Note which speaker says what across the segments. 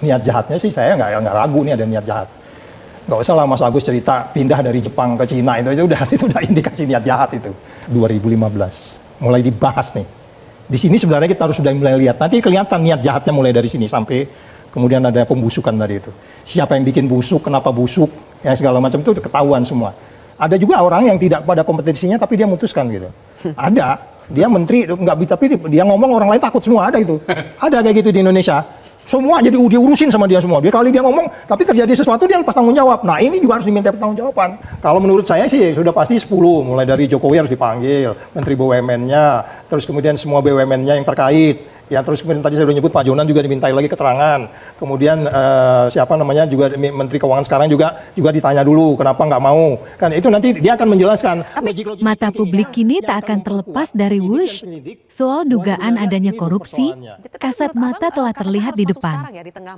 Speaker 1: niat jahatnya sih saya nggak ragu nih ada niat jahat. Nggak usah lah Mas Agus cerita pindah dari Jepang ke Cina, itu udah indikasi niat jahat itu. 2015 mulai dibahas nih. Di sini sebenarnya kita harus sudah mulai lihat. Nanti kelihatan niat jahatnya mulai dari sini sampai kemudian ada pembusukan tadi itu. Siapa yang bikin busuk, kenapa busuk, yang segala macam itu ketahuan semua. Ada juga orang yang tidak pada kompetensinya tapi dia memutuskan gitu. Ada, dia menteri nggak bisa, tapi dia ngomong orang lain takut semua, ada itu. Ada kayak gitu di Indonesia. Semua jadi diurusin sama dia semua. Dia kali dia ngomong, tapi terjadi sesuatu dia lepas tanggung jawab. Nah ini juga harus diminta pertanggungjawaban. Kalau menurut saya sih sudah pasti 10. Mulai dari Jokowi harus dipanggil, Menteri BUMN-nya, terus kemudian semua BUMN-nya yang terkait. Ya terus kemudian tadi saya sudah nyebut Pak Jonan juga dimintai lagi keterangan. Kemudian siapa namanya juga Menteri Keuangan sekarang juga ditanya dulu kenapa nggak mau. Kan itu nanti dia akan menjelaskan.
Speaker 2: Mata publik kini tak akan terlepas dari Wush soal dugaan adanya korupsi. Kasat mata telah terlihat di depan.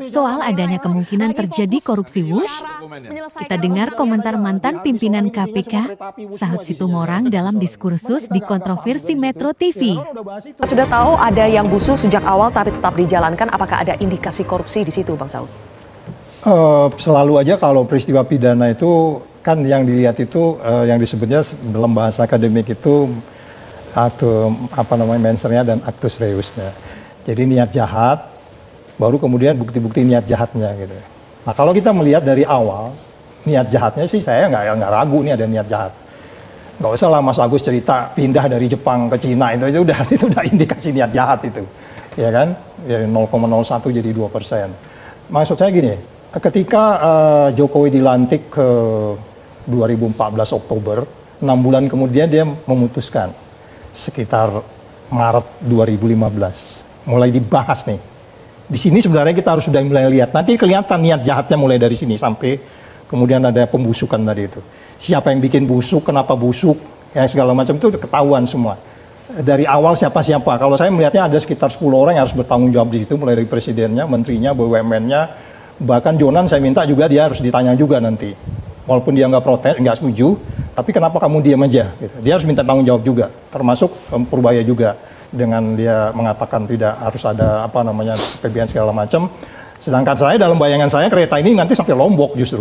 Speaker 2: Soal adanya kemungkinan terjadi korupsi Wush, kita dengar komentar mantan pimpinan KPK, Sahut Situmorang dalam diskursus di kontroversi Metro TV.
Speaker 3: Sudah tahu ada yang busuk sejak awal tapi tetap dijalankan, apakah ada indikasi korupsi di situ, Bang Saud?
Speaker 1: Selalu aja kalau peristiwa pidana itu kan yang dilihat itu yang disebutnya dalam bahasa akademik itu atau apa namanya mensernya dan actus reusnya. Jadi niat jahat, baru kemudian bukti-bukti niat jahatnya gitu. Nah kalau kita melihat dari awal niat jahatnya sih saya nggak ragu nih ada niat jahat. Nggak usah lah Mas Agus cerita pindah dari Jepang ke Cina, itu udah indikasi niat jahat itu. Ya kan, dari 0,01 jadi 2%. Maksud saya gini, ketika Jokowi dilantik ke 2014 Oktober, 6 bulan kemudian dia memutuskan sekitar Maret 2015, mulai dibahas nih. Di sini sebenarnya kita harus sudah mulai lihat. Nanti kelihatan niat jahatnya mulai dari sini sampai kemudian ada pembusukan tadi itu. Siapa yang bikin busuk, kenapa busuk, yang segala macam itu ketahuan semua. Dari awal siapa-siapa. Kalau saya melihatnya ada sekitar 10 orang yang harus bertanggung jawab di situ, mulai dari presidennya, menterinya, BUMN-nya, bahkan Jonan saya minta juga dia harus ditanya juga nanti. Walaupun dia nggak protes, nggak setuju, tapi kenapa kamu diam aja? Gitu. Dia harus minta tanggung jawab juga, termasuk Purbaya juga dengan dia mengatakan tidak harus ada apa namanya PBN segala macam. Sedangkan saya dalam bayangan saya kereta ini nanti sampai Lombok justru.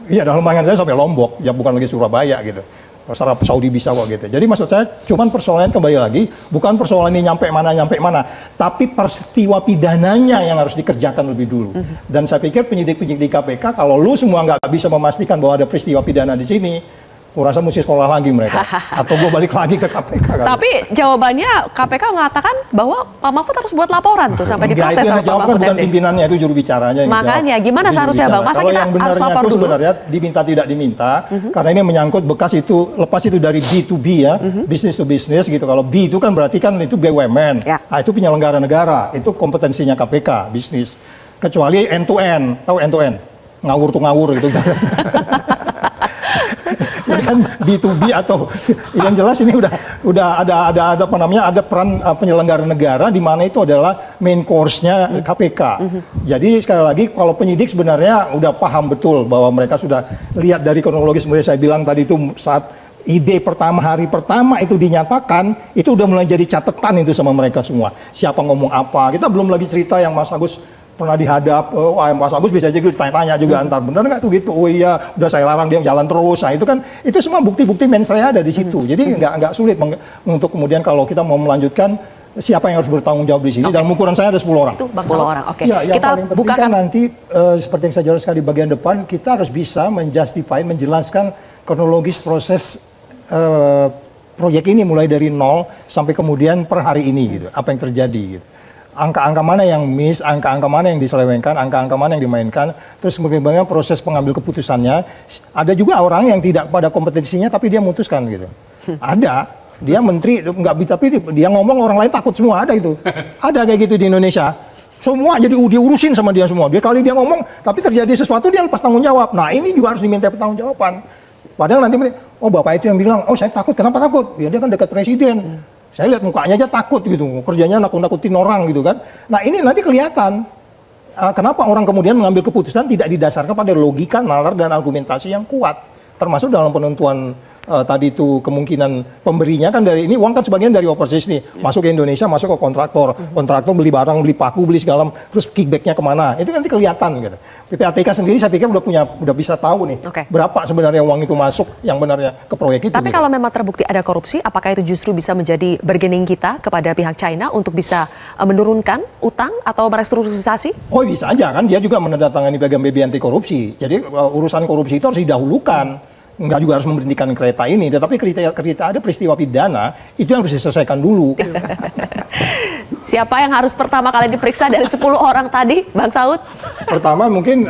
Speaker 1: Iya dalam bayangan saya sampai Lombok, ya bukan lagi Surabaya gitu. Secara Saudi bisa kok gitu. Jadi maksud saya cuman persoalan kembali lagi, bukan persoalan ini nyampe mana, tapi peristiwa pidananya yang harus dikerjakan lebih dulu. Dan saya pikir penyidik-penyidik KPK kalau lu semua nggak bisa memastikan bahwa ada peristiwa pidana di sini, kurasa mesti sekolah lagi mereka, atau gue balik lagi ke KPK.
Speaker 3: Tapi jawabannya KPK mengatakan bahwa Pak Mahfud harus buat laporan tuh sampai diprotes sama Pak Mahfud.
Speaker 1: Bukan pimpinannya, itu juru bicaranya.
Speaker 3: Makanya gimana seharusnya Bang? Masa kita harus lapor dulu?
Speaker 1: Sebenarnya diminta tidak diminta, karena ini menyangkut bekas itu, lepas itu dari B to B ya, business to business gitu. Kalau B itu kan berarti kan itu BUMN, nah itu penyelenggara negara, itu kompetensinya KPK, bisnis. Kecuali end to end, tahu end to end? Ngawur tuh ngawur gitu. Kan B2B atau yang jelas ini udah ada apa namanya ada peran penyelenggara negara di mana itu adalah main course-nya KPK. Jadi sekali lagi kalau penyidik sebenarnya udah paham betul bahwa mereka sudah lihat dari kronologis seperti saya bilang tadi itu saat ide pertama hari pertama itu dinyatakan itu udah mulai jadi catatan itu sama mereka semua. Siapa ngomong apa? Kita belum lagi cerita yang Mas Agus pernah dihadap, Mas Agus bisa aja ditanya-tanya juga antar benar nggak tuh gitu, oh iya udah saya larang dia jalan terus. Nah itu kan itu semua bukti-bukti mensreanya ada di situ. Jadi nggak sulit untuk kemudian kalau kita mau melanjutkan siapa yang harus bertanggung jawab di sini. Dalam ukuran saya ada 10 orang.
Speaker 3: Itu 10 orang. Oke.
Speaker 1: Ya, yang
Speaker 3: kita
Speaker 1: paling penting
Speaker 3: bukakan
Speaker 1: kan nanti seperti yang saya jelaskan di bagian depan, kita harus bisa menjelaskan kronologis proses proyek ini mulai dari nol sampai kemudian per hari ini gitu. Apa yang terjadi gitu. Angka-angka mana yang miss, angka-angka mana yang diselewengkan, angka-angka mana yang dimainkan, terus bagaimana proses pengambil keputusannya. Ada juga orang yang tidak pada kompetensinya tapi dia memutuskan gitu. Ada, dia menteri nggak bisa, tapi dia ngomong orang lain takut semua, ada itu. Ada kayak gitu di Indonesia. Semua jadi diurusin sama dia semua. Dia kali dia ngomong, tapi terjadi sesuatu dia lepas tanggung jawab. Nah ini juga harus diminta pertanggungjawaban. Padahal nanti, oh bapak itu yang bilang, oh saya takut, kenapa takut? Ya dia kan dekat presiden. Saya lihat mukanya aja takut gitu, kerjanya nakut-nakutin orang gitu kan. Nah ini nanti kelihatan kenapa orang kemudian mengambil keputusan tidak didasarkan pada logika, nalar dan argumentasi yang kuat, termasuk dalam penentuan tadi itu kemungkinan pemberinya kan dari ini uang kan sebagian dari overseas nih, masuk ke Indonesia, masuk ke kontraktor, kontraktor beli barang, beli paku, beli segala, terus kickbacknya kemana, itu nanti kelihatan gitu. PPATK sendiri saya pikir udah bisa tahu nih berapa sebenarnya uang itu masuk yang benarnya ke proyek itu.
Speaker 3: Tapi
Speaker 1: gitu.
Speaker 3: kalau memang terbukti ada korupsi, apakah itu justru bisa menjadi bargaining kita kepada pihak China untuk bisa menurunkan utang atau merestrukturisasi?
Speaker 1: Oh bisa aja kan, dia juga menandatangani piagam PBB anti korupsi. Jadi urusan korupsi itu harus didahulukan. Nggak juga harus memberhentikan kereta ini, tetapi kereta ada peristiwa pidana, itu yang harus diselesaikan dulu.
Speaker 3: Siapa yang harus pertama kali diperiksa dari 10 orang tadi, Bang Saud?
Speaker 1: Pertama mungkin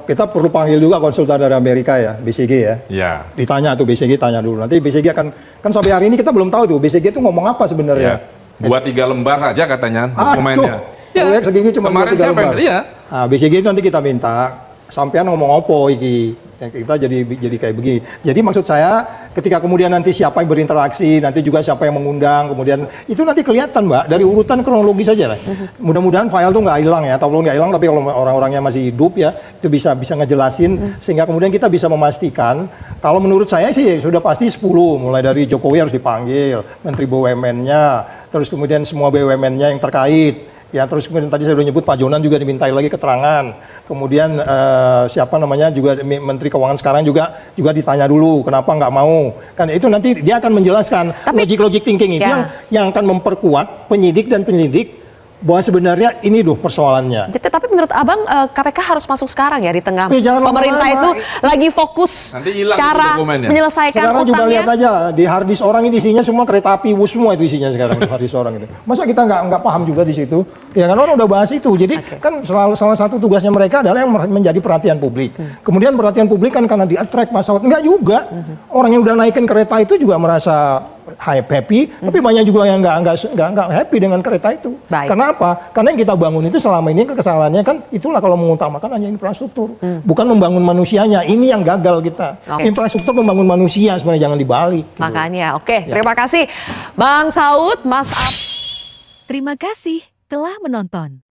Speaker 1: kita perlu panggil juga konsultan dari Amerika ya, BCG ya.
Speaker 4: Ya.
Speaker 1: Ditanya tuh BCG, tanya dulu. Nanti BCG kan sampai hari ini kita belum tahu tuh BCG itu ngomong apa sebenarnya.
Speaker 4: Ya. 2-3 lembar aja katanya dokumennya.
Speaker 1: Proyek segini cuma
Speaker 4: kemarin
Speaker 1: 2-3
Speaker 4: siapa
Speaker 1: lembar.
Speaker 4: Iya.
Speaker 1: Nah, BCG itu nanti kita minta, sampean ngomong apa iki? Kita jadi kayak begini. Jadi maksud saya ketika kemudian nanti siapa yang berinteraksi, nanti juga siapa yang mengundang, kemudian itu nanti kelihatan Mbak dari urutan kronologis saja lah. Mudah-mudahan file tuh nggak hilang ya, atau belum nggak hilang, tapi kalau orang-orangnya masih hidup ya itu bisa ngejelasin sehingga kemudian kita bisa memastikan. Kalau menurut saya sih sudah pasti 10, mulai dari Jokowi harus dipanggil, Menteri BUMN-nya, terus kemudian semua BUMN-nya yang terkait. Ya, terus kemudian tadi saya sudah nyebut Pak Jonan juga dimintai lagi keterangan. Kemudian siapa namanya juga Menteri Keuangan sekarang juga ditanya dulu kenapa nggak mau. Kan itu nanti dia akan menjelaskan logic thinking itu yang akan memperkuat penyidik dan penyelidik bahwa sebenarnya ini loh persoalannya.
Speaker 3: Tapi menurut Abang KPK harus masuk sekarang ya di tengah pemerintah
Speaker 1: lama-lama,
Speaker 3: itu lagi fokus cara menyelesaikan
Speaker 1: sekarang
Speaker 3: utangnya.
Speaker 1: Juga lihat aja di harddisk orang ini isinya semua kereta api WUS semua itu isinya sekarang di harddisk orang itu. Masa kita nggak paham juga di situ? Ya kan orang udah bahas itu. Jadi kan salah satu tugasnya mereka adalah yang menjadi perhatian publik. Kemudian perhatian publik kan karena di-attract pesawat. Enggak juga. Orang yang udah naikin kereta itu juga merasa happy, tapi banyak juga yang nggak happy dengan kereta itu. Karena apa? Karena yang kita bangun itu selama ini kesalahannya kan itulah kalau mengutamakan hanya infrastruktur, bukan membangun manusianya. Ini yang gagal kita. Infrastruktur membangun manusia sebenarnya jangan dibalik. Gitu.
Speaker 3: Makanya, terima kasih Bang Saud, Mas Ab.
Speaker 2: Terima kasih telah menonton.